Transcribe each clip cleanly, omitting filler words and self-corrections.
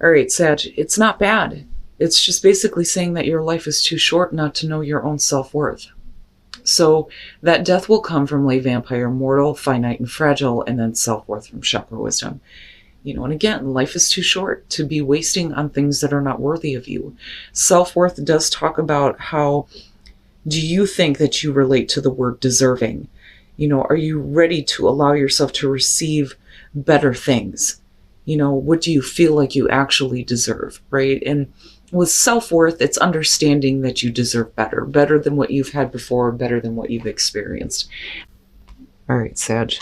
All right, Sag, it's not bad. It's just basically saying that your life is too short not to know your own self-worth. So that death will come from lay vampire, mortal, finite, and fragile, and then self-worth from chakra wisdom. And again, life is too short to be wasting on things that are not worthy of you. Self-worth does talk about how do you think that you relate to the word deserving? Are you ready to allow yourself to receive better things? What do you feel like you actually deserve, right? And with self-worth, it's understanding that you deserve better than what you've had before, better than what you've experienced. All right, Sag.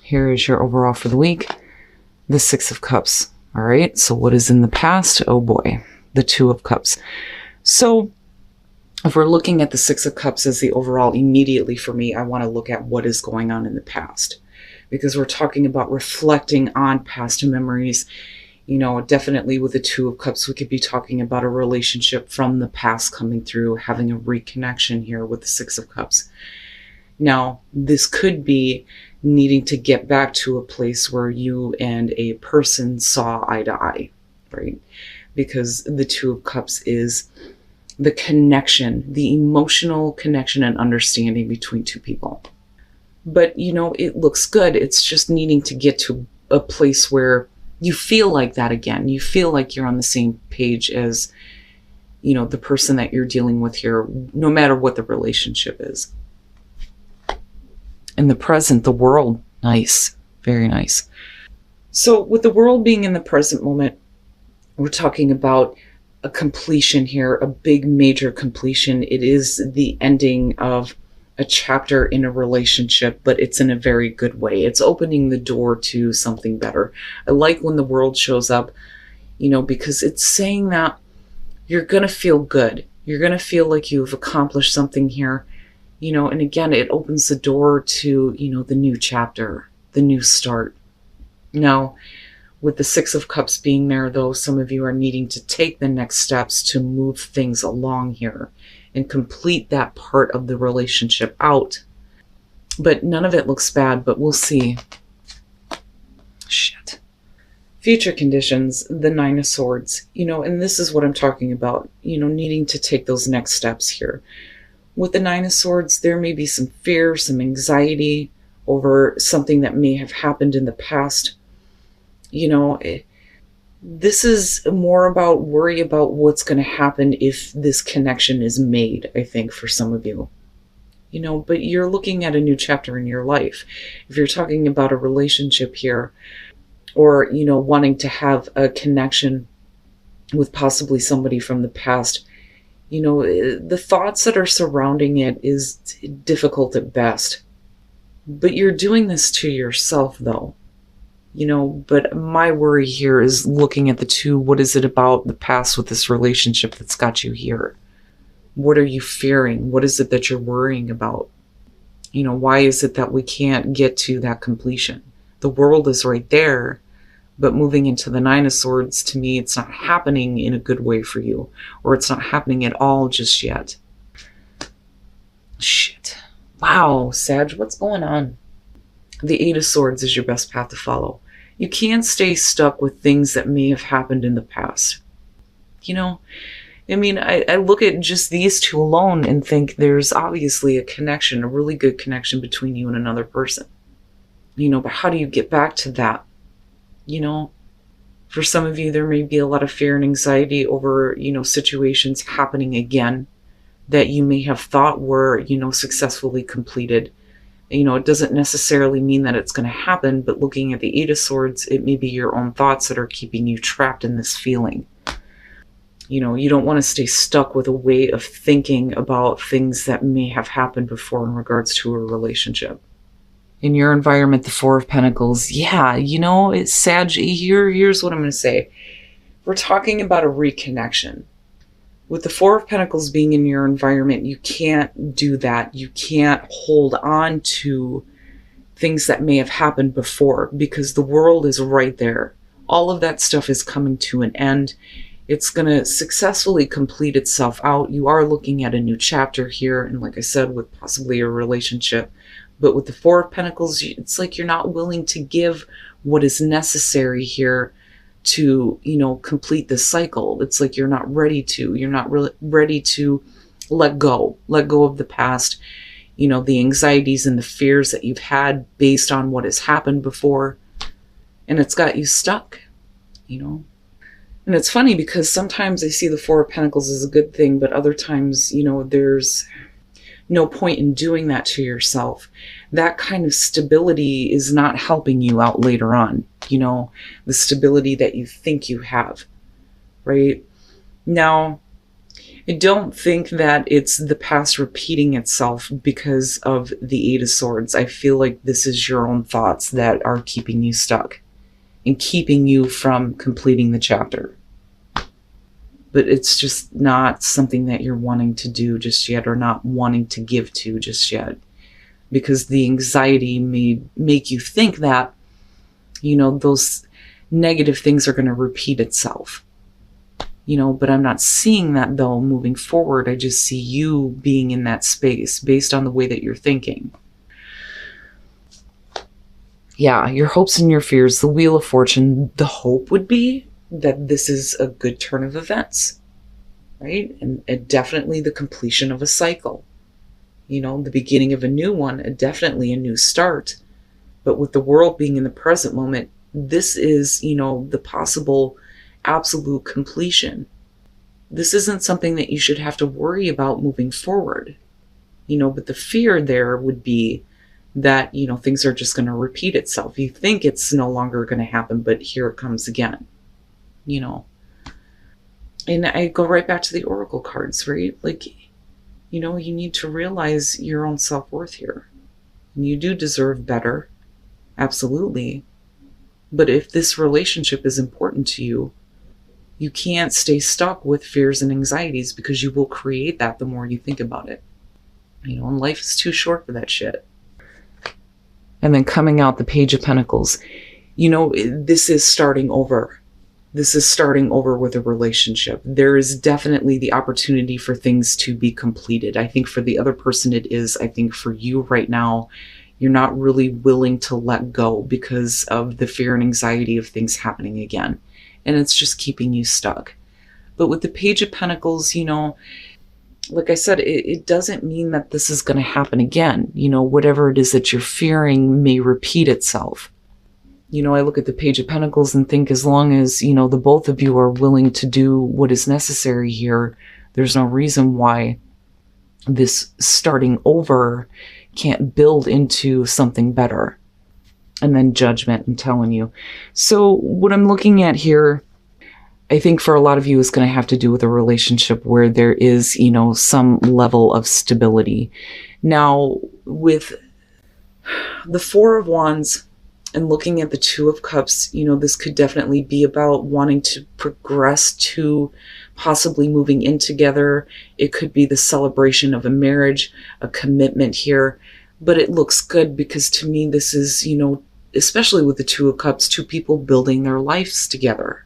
Here is your overall for the week. The Six of Cups. All right, so what is in the past? Oh boy, the Two of Cups. So if we're looking at the Six of Cups as the overall, immediately for me, I want to look at what is going on in the past. Because we're talking about reflecting on past memories. Definitely with the Two of Cups, we could be talking about a relationship from the past coming through, having a reconnection here with the Six of Cups. Now, this could be needing to get back to a place where you and a person saw eye to eye, right? Because the Two of Cups is the connection, the emotional connection and understanding between two people. But, it looks good. It's just needing to get to a place where you feel like that again. You feel like you're on the same page as, the person that you're dealing with here, no matter what the relationship is. In the present, the world, nice, very nice. So with the world being in the present moment, we're talking about a completion here, a big major completion. It is the ending of a chapter in a relationship, but it's in a very good way. It's opening the door to something better. I like when the world shows up, because it's saying that you're going to feel good. You're going to feel like you've accomplished something here, and again, it opens the door to, the new chapter, the new start. Now, with the Six of Cups being there, though, some of you are needing to take the next steps to move things along here and complete that part of the relationship out. But none of it looks bad, but we'll see. Shit. Future conditions, the Nine of Swords, and this is what I'm talking about, needing to take those next steps here. With the Nine of Swords, there may be some fear, some anxiety over something that may have happened in the past. This is more about worry about what's going to happen if this connection is made, I think, for some of you. But you're looking at a new chapter in your life. If you're talking about a relationship here, or, wanting to have a connection with possibly somebody from the past, the thoughts that are surrounding it is difficult at best. But you're doing this to yourself, though. But my worry here is looking at the two. What is it about the past with this relationship that's got you here? What are you fearing? What is it that you're worrying about? Why is it that we can't get to that completion? The world is right there, but moving into the Nine of Swords, to me, it's not happening in a good way for you, or it's not happening at all just yet. Shit. Wow, Sag, what's going on? The Eight of Swords is your best path to follow. You can't stay stuck with things that may have happened in the past. I look at just these two alone and think there's obviously a connection, a really good connection between you and another person. But how do you get back to that? For some of you, there may be a lot of fear and anxiety over, situations happening again that you may have thought were, successfully completed. It doesn't necessarily mean that it's going to happen, but looking at the Eight of Swords, it may be your own thoughts that are keeping you trapped in this feeling. You don't want to stay stuck with a way of thinking about things that may have happened before in regards to a relationship. In your environment, the Four of Pentacles, it's Sag. Here's what I'm going to say. We're talking about a reconnection. With the Four of Pentacles being in your environment, you can't do that. You can't hold on to things that may have happened before because the world is right there. All of that stuff is coming to an end. It's going to successfully complete itself out. You are looking at a new chapter here, and like I said, with possibly a relationship. But with the Four of Pentacles, it's like you're not willing to give what is necessary here to, complete this cycle. It's like you're not ready to. You're not really ready to let go of the past, the anxieties and the fears that you've had based on what has happened before. And it's got you stuck, And it's funny because sometimes I see the Four of Pentacles as a good thing, but other times, there's no point in doing that to yourself. That kind of stability is not helping you out later on, the stability that you think you have, right? Now, I don't think that it's the past repeating itself because of the Eight of Swords. I feel like this is your own thoughts that are keeping you stuck and keeping you from completing the chapter. But it's just not something that you're wanting to do just yet, or not wanting to give to just yet. Because the anxiety may make you think that, those negative things are going to repeat itself. But I'm not seeing that though moving forward. I just see you being in that space based on the way that you're thinking. Yeah, your hopes and your fears, the Wheel of Fortune, the hope would be that this is a good turn of events, right? And definitely the completion of a cycle. The beginning of a new one, definitely a new start. But with the world being in the present moment, this is, the possible absolute completion. This isn't something that you should have to worry about moving forward. But the fear there would be that, things are just going to repeat itself. You think it's no longer going to happen, but here it comes again. And I go right back to the Oracle cards, right? Like, you need to realize your own self-worth here. And you do deserve better. Absolutely. But if this relationship is important to you, you can't stay stuck with fears and anxieties, because you will create that the more you think about it. And life is too short for that shit. And then coming out the Page of Pentacles, this is starting over. This is starting over with a relationship. There is definitely the opportunity for things to be completed. I think for the other person it is. I think for you right now, you're not really willing to let go because of the fear and anxiety of things happening again. And it's just keeping you stuck. But with the Page of Pentacles, like I said, it doesn't mean that this is going to happen again. Whatever it is that you're fearing may repeat itself. I look at the Page of Pentacles and think, as long as, the both of you are willing to do what is necessary here, there's no reason why this starting over can't build into something better. And then Judgment, I'm telling you. So what I'm looking at here, I think for a lot of you is going to have to do with a relationship where there is, some level of stability. Now, with the Four of Wands and looking at the Two of Cups, this could definitely be about wanting to progress to possibly moving in together. It could be the celebration of a marriage, a commitment here. But it looks good because to me, this is, especially with the Two of Cups, two people building their lives together.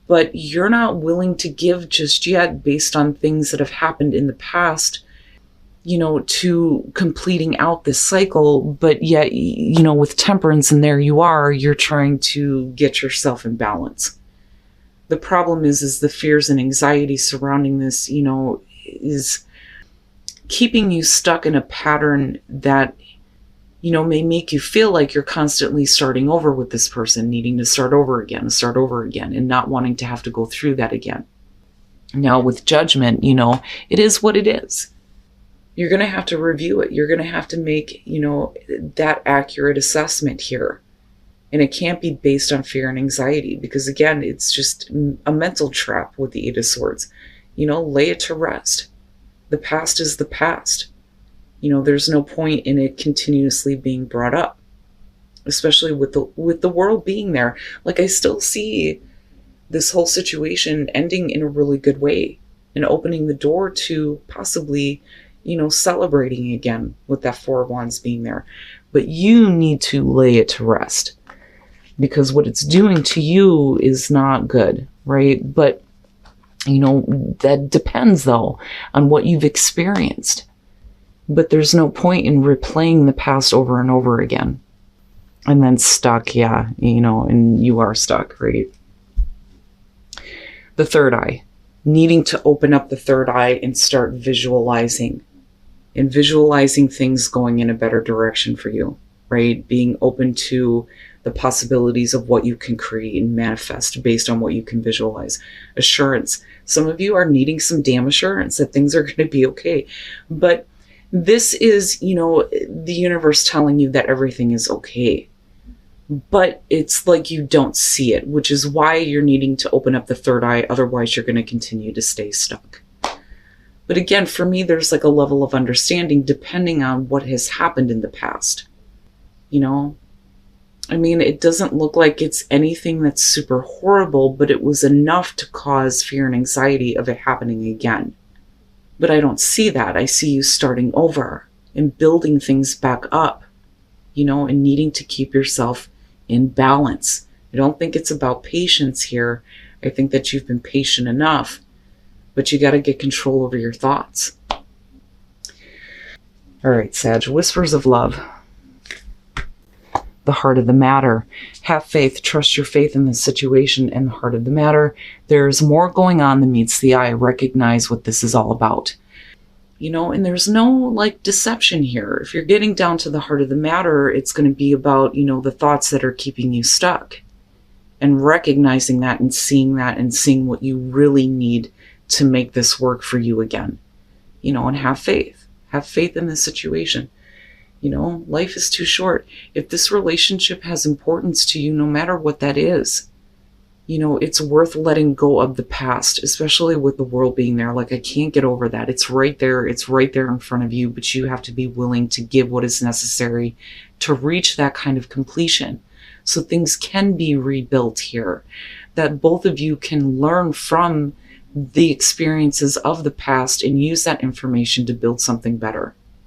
But you're not willing to give just yet based on things that have happened in the past, to completing out this cycle. But yet, with Temperance, and there you are, you're trying to get yourself in balance. The problem is the fears and anxiety surrounding this, is keeping you stuck in a pattern that, may make you feel like you're constantly starting over with this person, needing to start over again, and not wanting to have to go through that again. Now with Judgment, it is what it is. You're going to have to review it. You're going to have to make, that accurate assessment here. And it can't be based on fear and anxiety, because again, it's just a mental trap with the Eight of Swords. Lay it to rest. The past is the past. There's no point in it continuously being brought up, especially with the world being there. Like, I still see this whole situation ending in a really good way and opening the door to possibly, celebrating again with that Four of Wands being there. But you need to lay it to rest, because what it's doing to you is not good, right? But, that depends though on what you've experienced. But there's no point in replaying the past over and over again. And then stuck, yeah, and you are stuck, right? The third eye. Needing to open up the third eye and start visualizing. And visualizing things going in a better direction for you, right? Being open to the possibilities of what you can create and manifest based on what you can visualize. Assurance. Some of you are needing some damn assurance that things are going to be okay. But this is, the universe telling you that everything is okay. But it's like you don't see it, which is why you're needing to open up the third eye. Otherwise, you're going to continue to stay stuck. But again, for me, there's like a level of understanding depending on what has happened in the past. It doesn't look like it's anything that's super horrible, but it was enough to cause fear and anxiety of it happening again. But I don't see that. I see you starting over and building things back up, and needing to keep yourself in balance. I don't think it's about patience here. I think that you've been patient enough, but you got to get control over your thoughts. All right, Sag, whispers of love. The heart of the matter. Have faith, trust your faith in the situation and the heart of the matter. There's more going on than meets the eye. Recognize what this is all about. And there's no deception here. If you're getting down to the heart of the matter, it's going to be about, the thoughts that are keeping you stuck, and recognizing that and seeing what you really need to make this work for you again, and have faith. Have faith in the situation. Life is too short. If this relationship has importance to you, no matter what that is, it's worth letting go of the past, especially with the world being there. I can't get over that. It's right there. It's right there in front of you, but you have to be willing to give what is necessary to reach that kind of completion. So things can be rebuilt here, that both of you can learn from the experiences of the past and use that information to build something better.